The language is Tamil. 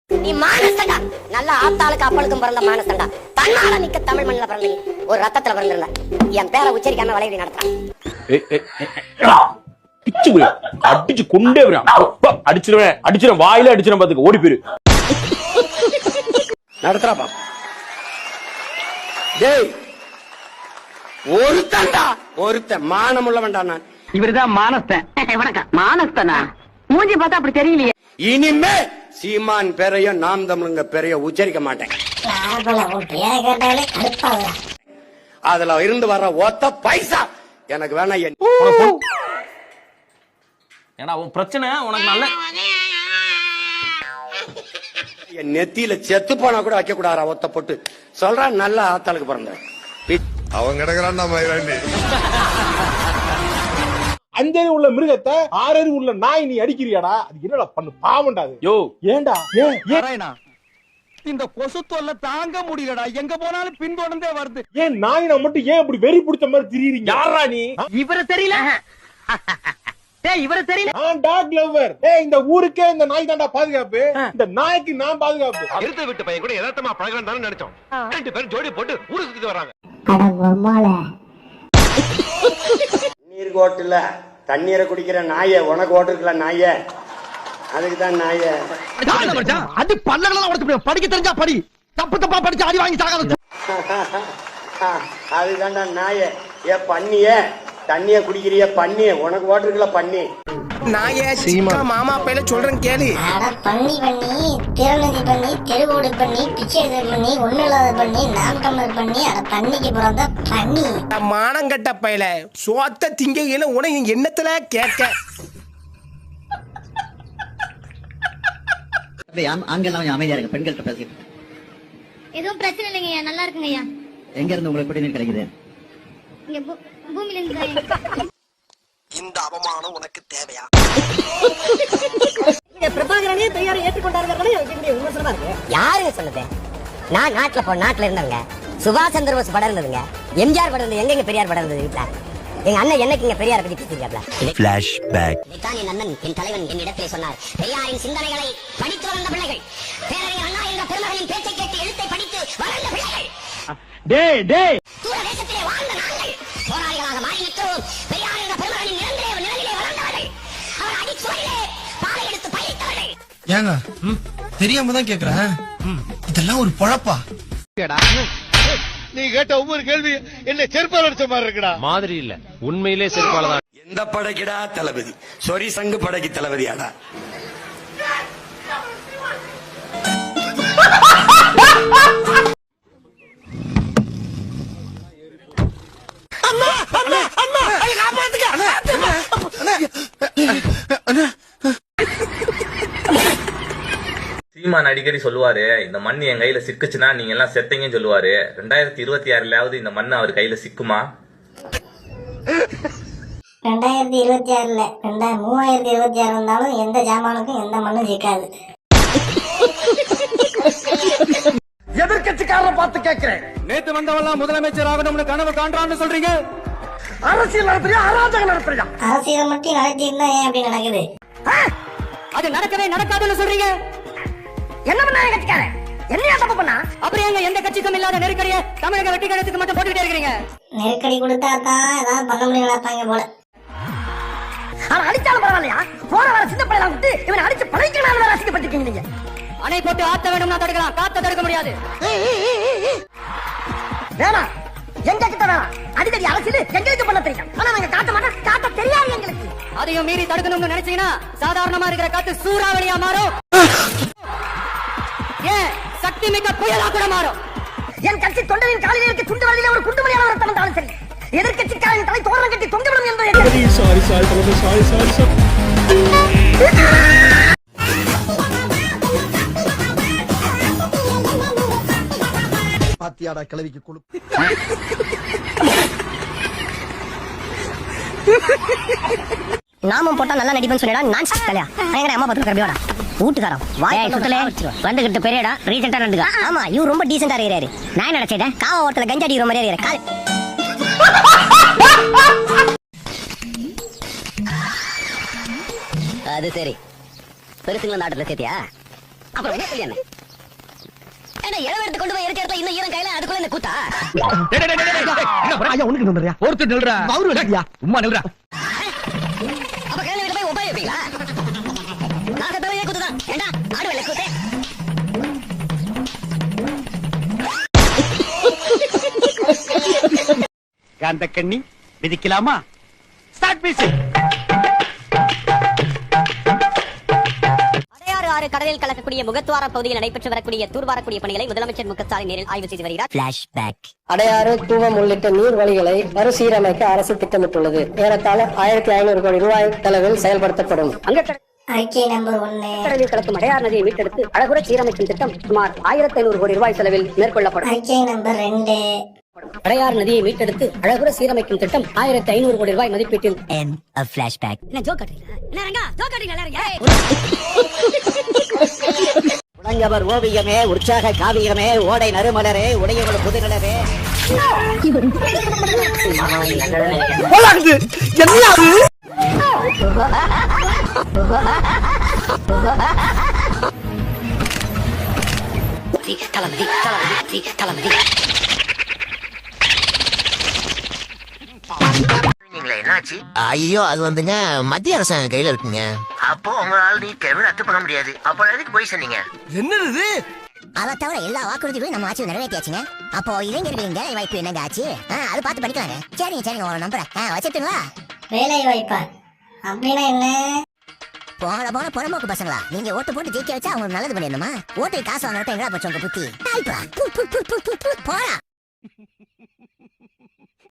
நீ மானஸ்தண்டா, நல்ல ஆத்தாளுக்கு அப்பளுக்கும் பிறந்த மானஸ்தண்டா. தன்னால மிக்க தமிழ் மண்ணில பிறந்த நீ ஒரு ரத்தத்துல பிறந்திருந்த. என் பேரை உச்சரிக்காம வளைவி நடத்துறான். அடிச்சு கொண்டே அடிச்சிருவேன் வாயில அடிச்சிருவேன் பாத்துக்க, ஓடி போயிரு. நடத்துறாப்பா. டேய் ஒருத்தன் மானமுள்ள வேண்டாம். நான் இவருதான் மானஸ்தன். வணக்கம். மானஸ்தனா? மூஞ்சி பார்த்தா அப்படி தெரியலையே. இனிமே சீமான் பேரையும் நாம் தமிழுங்க பேரையும் உச்சரிக்க மாட்டேன். அதுல இருந்து வர்ற ஒத்த பைசா எனக்கு வேணாம். ஏன்னா உன் பிரச்சனை உனக்கு நல்ல என் நெத்தியில செத்து போனா கூட வைக்க கூடாதா ஒத்த போட்டு சொல்றான். நல்ல ஆத்தாளுக்கு பிறந்த அவன் கிடக்குறான். அஞ்சறிவு உள்ள மிருகத்தை ஆறறிவு உள்ள நாய் நீ அடிக்கிறியாடா? அது என்னடா பண்ணு பாவண்டாது. யோ ஏண்டா ஏன் இந்த கொசு தொல்லை தாங்க முடியலடா. எங்க போனாலும் பின்தொடர்ந்தே வருது. ஏன் நாயினா மட்டும் ஏன் இப்படி வெறி பிடிச்ச மாதிரி திரியுறீங்க? யாரா நீ? இவர தெரியல. இவர தெரியல. நான் டாக் லவர். இந்த ஊருக்கே இந்த நாய் தான்டா பாதுகாப்பு. இந்த நாய்க்கு நான் பாதுகாப்பு. எடுத்து விட்டு பையன் கூட யதார்த்தமா பழகிறான்னு நினைச்சோம். ரெண்டு பேரும் ஜோடி போட்டு ஊரு சுத்திட்டு வராங்க. நீருக்கு ஓட்டுல தண்ணீரை குடிக்கிற நாய உனக்கு ஓட்டுருக்கல நாய. அதுக்குதான் நாய. அது பல்லகளெல்லாம் உடைச்சு படிக்க தெரிஞ்சா படி. தப்பு தப்பா படிச்சு அடி வாங்கி சாகாத. அதுதான்டா நாய. ஏ பண்ணிய தண்ணிய குடிக்கிறிய பண்ணி உனக்கு ஓட்டுருக்கல பண்ணி. நாயே சீமா மாமா பையில சொல்றேன் கேளு. பண்ணி திறனதி பண்ணி தெருவோடு பண்ணி பிச்சை பண்ணி ஒண்ணு இல்லாத பண்ணி நாம் தமிழர் பண்ணி அட பண்ணிக்கு பிறந்த பண்ணி. மானங்கட்ட பையில சோத்த திங்கையில உனக்கு எண்ணத்துல கேட்க. ஆண்கள் அமைதியா இருக்கு. பெண்கள்கிட்ட பேசிட்டு எதுவும் பிரச்சனை இல்லைங்கய்யா, நல்லா இருக்குங்கய்யா. எங்க இருந்து உங்களுக்கு குடிநீர் கிடைக்குது? இங்க பூமியில இருந்து. இந்த அவமானம் உனக்கு தேவையா? பிரபாகரனே தயாரை ஏற்றுக்கொண்டார்கள். யாருங்க சொன்னது? நான் நாட்டுல இருந்தவங்க. சுபாஷ் சந்திர போஸ் படம் இருந்ததுங்க. எம்ஜிஆர் படம் இருந்தது. எங்க பெரியார் படம் இருந்தது வீட்டுல. எங்க அண்ணன் என்னைக்கு இங்க பெரியாரை பத்தி பேசிருக்காப்ல. ஃபிளாஷ்பேக். என் அண்ணன் என் தலைவன் என் இடத்திலே சொன்னார், பெரியாரின் சிந்தனைகளை படித்து வளர்ந்த பிள்ளைகள், பேரறிஞர் அண்ணா என்ற பெருமகளின் பேச்சை கேட்டு எழுத்தை படித்து வளர்ந்த பிள்ளைகள், தூர தேசத்திலே வாழ்ந்த நாங்கள் போராளிகளாக மாறி நிற்கிறோம். பெரியார் என்ற பெருமகளின் நிழலிலே வளர்ந்தவர்கள், அவர் அடிச்சுவரிலே பாலை எடுத்து பயிர்த்தவர்கள். ஏங்க தெரியாம தான் கேக்குறேன். இதெல்லாம் ஒரு பொழப்பா? நீ கேட்ட ஒவ்வொரு கேள்வி என்ன செருப்பால் அடிச்ச மாதிரி இருக்குடா. மாதிரி இல்ல, உண்மையிலே செருப்பால தான். எந்த படைக்குடா தளபதி? சொரி சங்கு படைக்கு தளபதியாடா? சீமான் அடிக்கடி சொல்லுவாரு, இந்த மண் என் கையில சிக்குச்சுன்னா நீங்க எல்லாம் செத்தீங்கன்னு சொல்லுவாரு. 2026 இந்த மண் அவர் கையில சிக்குமா? 2026 3026 இருந்தாலும் எந்த ஜாமானுக்கும் எந்த மண்ணும் சிக்காது. எதிர்கட்சிக்காரரை பார்த்து கேட்கிறேன். நேத்து வந்தவெல்லாம் முதலமைச்சர் ஆகணும்னு கனவு காண்றான்னு சொல்றீங்க. அரசியல் நடத்துறியா அராஜகம் நடத்துறியா? அரசியல் மட்டும் நடத்திருந்தா ஏன் அப்படி நடக்குது? அது நடக்கவே நடக்காதுன்னு சொல்றீங்க. என்ன பண்ண கட்சிக்காரன்? என்னையா தப்பு பண்ணா? அப்புறம் எங்க எந்த கட்சிக்கும் இல்லாத நெருக்கடியை தமிழக வெற்றி கழகத்துக்கு மட்டும் போட்டுக்கிட்டே இருக்கீங்க. நெருக்கடி கொடுத்தா தான் ஏதாவது பண்ண முடியும் நினைப்பாங்க போல. ஆனா அடிச்சாலும் பரவாயில்லையா? போன வர சின்ன பையன் விட்டு இவனை அடிச்சு பழைக்கணும் வேற ரசிக்கப்பட்டிருக்கீங்க நீங்க. அணை போட்டு ஆத்த வேணும்னா தடுக்கலாம், காத்த தடுக்க முடியாது. வேணாம், எங்க கிட்ட வேணாம். அடிக்கடி அரசியல் எங்களுக்கு பண்ண தெரியும். ஆனா நாங்க காட்ட மாட்டோம், காட்ட தெரியாது எங்களுக்கு. அதையும் மீறி தடுக்கணும்னு நினைச்சீங்கன்னா சாதாரணமா இருக்கிற காத்து சூறாவளியா மாறும். ஏன் சக்தி மிக்க புயலா கூட மாறும். என் கட்சி தொண்டரின் காலில் இருக்க துண்டு வழியில ஒரு குண்டு மணியாக வரத்தாலும் சரி, எதிர்கட்சிக்காரன் தலை தோரணம் கட்டி தொங்கிவிடும் என்பதை பாத்தியாடா கிளவிக்கு குழு. நாமம் போட்டா நல்லா நடிப்பேன்னு சொல்லிடா. நான் தலையா எங்க அம்மா பத்து கரபியோட வீட்டுக்காரன் வாய் சுத்தலே வந்துகிட்டு பெரியடா ரீசெண்டா நடந்துக்கா. ஆமா, இவர் ரொம்ப டீசெண்டா இருக்கிறாரு. நான் நினைச்சேன் காவ ஓட்டல கஞ்சா அடிக்கிற மாதிரி இருக்கிற கால். அது சரி, பெருசுங்கள நாட்டுல சேர்த்தியா? அப்புறம் என்ன சொல்லி என்ன இளவு எடுத்து கொண்டு போய் இருக்க இடத்துல இன்னும் ஈரம் கையில அதுக்குள்ள இந்த கூத்தா ஒருத்தர் நில்றா உமா நில்றா அப்ப கிழமை வீட்டுல போய் ஒப்பாரி வைப்பீங்களா நான் தலையே கூத்துதான் ஏண்டா ஆடு வெள்ளை கூத்தே காந்த கண்ணி விதிக்கலாமா ஸ்டார்ட் மியூசிக் அடையாறு ஆறு கடலில் கலக்கக்கூடிய முகத்துவார பகுதியில் நடைபெற்று வரக்கூடிய தூர்வாரக்கூடிய பணிகளை முதலமைச்சர் மு.க. ஸ்டாலின் நேரில் ஆய்வு செய்து வருகிறார். பிளாஷ்பேக். அடையாறு கூவம் உள்ளிட்ட நீர்வழிகளை மறுசீரமைக்க அரசு திட்டமிட்டுள்ளது. ஏறத்தாழ 1500 கோடி ரூபாய் செலவில் செயல்படுத்தப்படும். அறிக்கை நம்பர் 1. கடலில் கலக்கும் அடையாறு நதியை மீட்டெடுத்து அழகுற சீரமைக்கும் திட்டம் சுமார் 1500 கோடி ரூபாய் செலவில் மேற்கொள்ளப்படும். அறிக்கை நம்பர் 2. அடையாறு நதியை மீட்டெடுத்து அழகுற சீரமைக்கும் திட்டம் 1500 கோடி ரூபாய் மதிப்பீட்டில். End of flashback. என்ன ஜோக் காட்டுறீங்களா? என்ன ரங்கா ஜோக் காட்டுறீங்களா எல்லாரும்? உடஞ்சவர் ஓவியமே, உற்சாக காவியமே, ஓடை நறுமலரே, உடையவள் புதுநிலவே. தளபதி தளபதி தளபதி என்னாச்சு? ஐயோ அது வந்துங்க மத்திய அரசாங்கம் கையில இருக்குங்க. அப்போ உங்களால நீ கேள்வி ரத்து பண்ண முடியாது. அப்போ எதுக்கு போய் சொன்னீங்க? என்னது? அதை தவிர எல்லா வாக்குறுதிகளையும் நம்ம ஆட்சியில் நிறைவேற்றியாச்சுங்க. அப்போ இளைஞர்களின் வேலை வாய்ப்பு என்னங்க ஆச்சு? அது பார்த்து பண்ணிக்கலாங்க. சரிங்க உங்களை நம்புறேன். வச்சுட்டுங்களா? வேலை வாய்ப்பா அப்படின்னா என்ன? போன புறம்போக்கு பசங்களா, நீங்க ஓட்டு போட்டு ஜெயிக்க வச்சா அவங்களுக்கு நல்லது பண்ணிடணுமா? ஓட்டு காசு வாங்கிட்டு எங்கடா போச்சு உங்க புத்தி? போடா.